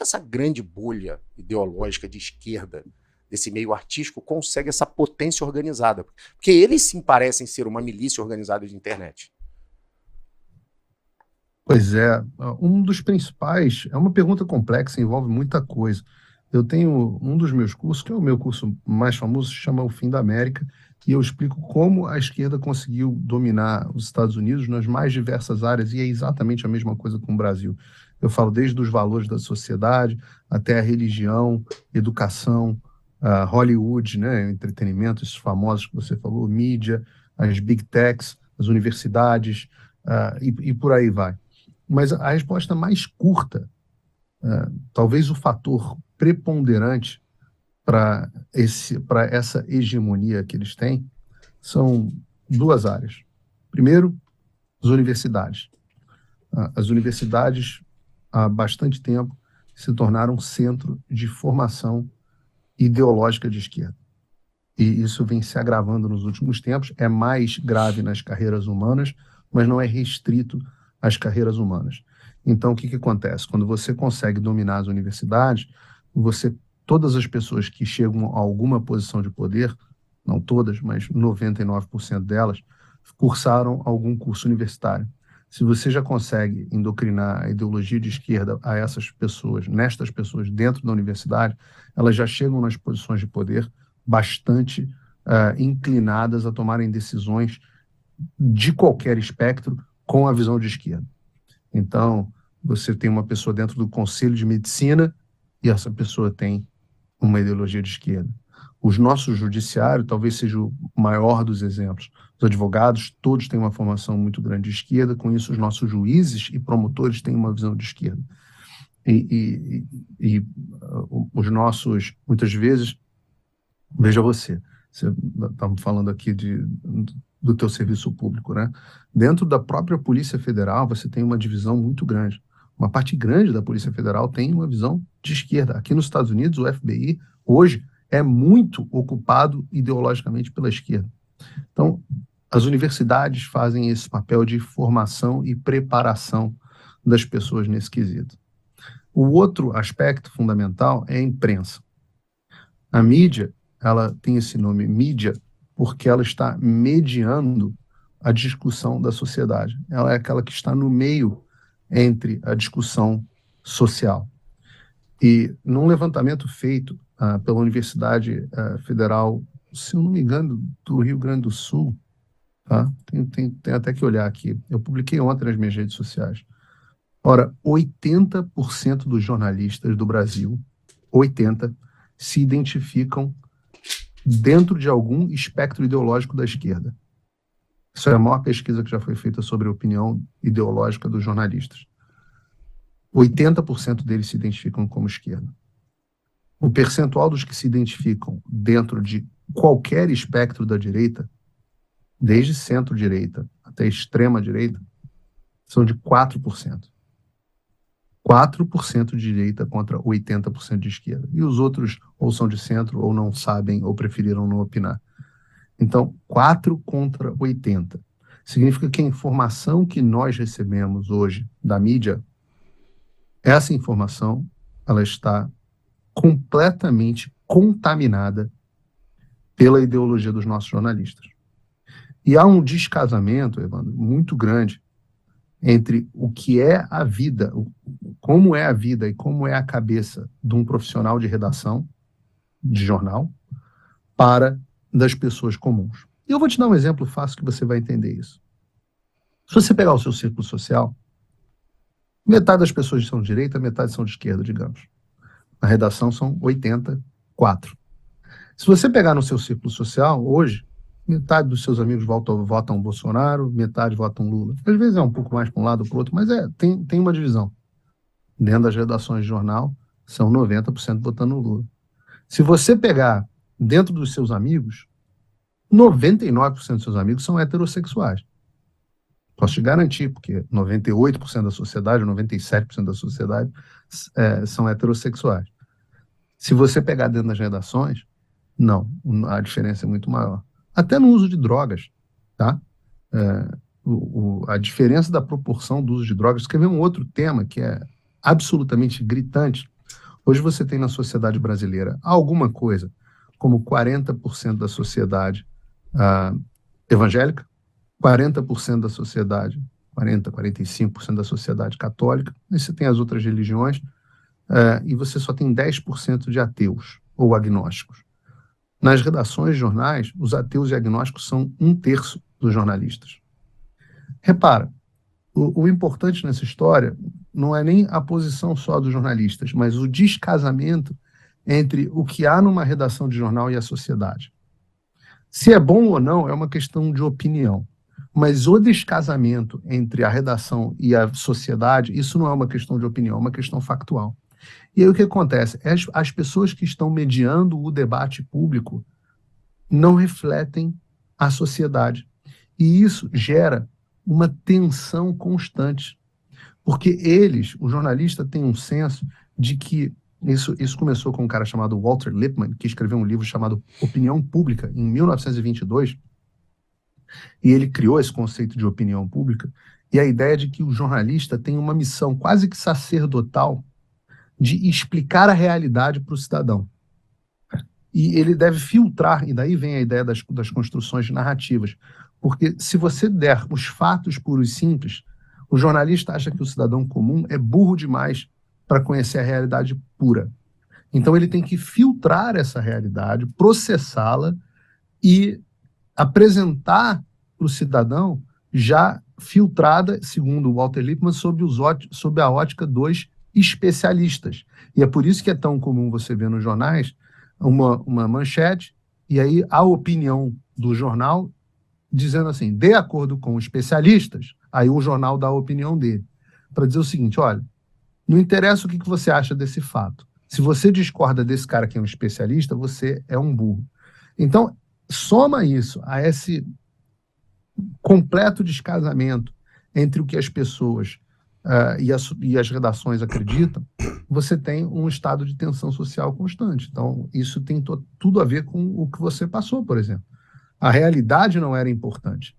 que essa grande bolha ideológica de esquerda, desse meio artístico, consegue essa potência organizada? Porque eles sim parecem ser uma milícia organizada de internet. Pois é, um dos principais, é uma pergunta complexa, envolve muita coisa. Eu tenho um dos meus cursos, que é o meu curso mais famoso, se chama O Fim da América, e eu explico como a esquerda conseguiu dominar os Estados Unidos nas mais diversas áreas, e é exatamente a mesma coisa com o Brasil. Eu falo desde os valores da sociedade até a religião, educação, Hollywood, né, entretenimento, esses famosos que você falou, mídia, as big techs, as universidades, e por aí vai. Mas a resposta mais curta, talvez o fator preponderante para essa hegemonia que eles têm, são duas áreas. Primeiro, as universidades. As universidades, há bastante tempo, se tornaram centro de formação ideológica de esquerda. E isso vem se agravando nos últimos tempos. É mais grave nas carreiras humanas, mas não é restrito às carreiras humanas. Então, o que acontece? Quando você consegue dominar as universidades, todas as pessoas que chegam a alguma posição de poder, não todas, mas 99% delas, cursaram algum curso universitário. Se você já consegue indoctrinar a ideologia de esquerda a essas pessoas, nestas pessoas dentro da universidade, elas já chegam nas posições de poder bastante inclinadas a tomarem decisões de qualquer espectro com a visão de esquerda. Então, você tem uma pessoa dentro do Conselho de Medicina e essa pessoa tem uma ideologia de esquerda. Os nossos judiciários talvez seja o maior dos exemplos. Os advogados todos têm uma formação muito grande de esquerda, com isso os nossos juízes e promotores têm uma visão de esquerda. E os nossos, muitas vezes, veja você estamos falando aqui do teu serviço público, né? Dentro da própria Polícia Federal, você tem uma divisão muito grande. Uma parte grande da Polícia Federal tem uma visão de esquerda. Aqui nos Estados Unidos, o FBI, hoje, é muito ocupado ideologicamente pela esquerda. Então, as universidades fazem esse papel de formação e preparação das pessoas nesse quesito. O outro aspecto fundamental é a imprensa. A mídia, ela tem esse nome mídia porque ela está mediando a discussão da sociedade. Ela é aquela que está no meio entre a discussão social. E num levantamento feito pela Universidade Federal, se eu não me engano, do Rio Grande do Sul, tá? Tem até que olhar aqui. Eu publiquei ontem nas minhas redes sociais. Ora, 80% dos jornalistas do Brasil, 80%, se identificam dentro de algum espectro ideológico da esquerda. Isso é a maior pesquisa que já foi feita sobre a opinião ideológica dos jornalistas. 80% deles se identificam como esquerda. O percentual dos que se identificam dentro de qualquer espectro da direita, desde centro-direita até extrema-direita, são de 4%. 4% de direita contra 80% de esquerda. E os outros ou são de centro, ou não sabem, ou preferiram não opinar. Então, 4 contra 80. Significa que a informação que nós recebemos hoje da mídia, essa informação, ela está completamente contaminada pela ideologia dos nossos jornalistas. E há um descasamento, Evandro, muito grande entre o que é a vida, como é a vida e como é a cabeça de um profissional de redação, de jornal, para das pessoas comuns. E eu vou te dar um exemplo fácil que você vai entender isso. Se você pegar o seu círculo social, metade das pessoas são de direita, metade são de esquerda, digamos. Na redação são 84. Se você pegar no seu círculo social, hoje, metade dos seus amigos votam Bolsonaro, metade votam Lula. Às vezes é um pouco mais para um lado ou para o outro, mas tem uma divisão. Dentro das redações de jornal, são 90% votando no Lula. Se você pegar dentro dos seus amigos, 99% dos seus amigos são heterossexuais. Posso te garantir, porque 98% da sociedade, 97% da sociedade são heterossexuais. Se você pegar dentro das redações, não, a diferença é muito maior. Até no uso de drogas, tá? A diferença da proporção do uso de drogas, quer ver um outro tema que é absolutamente gritante, Hoje você tem na sociedade brasileira alguma coisa como 40% da sociedade evangélica, 40% da sociedade, 45% da sociedade católica, e você tem as outras religiões, e você só tem 10% de ateus ou agnósticos. Nas redações de jornais, os ateus e agnósticos são 1/3 dos jornalistas. Repara, o importante nessa história não é nem a posição só dos jornalistas, mas o descasamento entre o que há numa redação de jornal e a sociedade. Se é bom ou não é uma questão de opinião, mas o descasamento entre a redação e a sociedade, isso não é uma questão de opinião, é uma questão factual. E aí o que acontece? As pessoas que estão mediando o debate público não refletem a sociedade. E isso gera uma tensão constante. Porque eles, o jornalista, tem um senso de que isso começou com um cara chamado Walter Lippmann, que escreveu um livro chamado Opinião Pública, em 1922, e ele criou esse conceito de opinião pública, e a ideia de que o jornalista tem uma missão quase que sacerdotal de explicar a realidade para o cidadão. E ele deve filtrar, e daí vem a ideia das construções narrativas, porque se você der os fatos puros e simples, o jornalista acha que o cidadão comum é burro demais para conhecer a realidade pura. Então ele tem que filtrar essa realidade, processá-la e apresentar para o cidadão já filtrada, segundo Walter Lippmann, sob a ótica dos especialistas. E é por isso que é tão comum você ver nos jornais uma manchete e aí a opinião do jornal dizendo assim, de acordo com especialistas, aí o jornal dá a opinião dele, para dizer o seguinte, olha, não interessa o que você acha desse fato. Se você discorda desse cara que é um especialista, você é um burro. Então, soma isso a esse completo descasamento entre o que as pessoas e as redações acreditam, você tem um estado de tensão social constante. Então, isso tem tudo a ver com o que você passou, por exemplo. A realidade não era importante.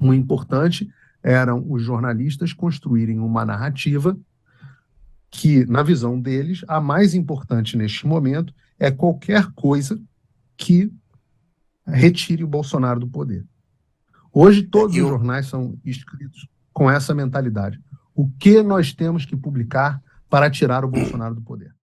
O importante eram os jornalistas construírem uma narrativa que, na visão deles, a mais importante neste momento é qualquer coisa que retire o Bolsonaro do poder. Hoje, todos os jornais são escritos com essa mentalidade. O que nós temos que publicar para tirar o Bolsonaro do poder?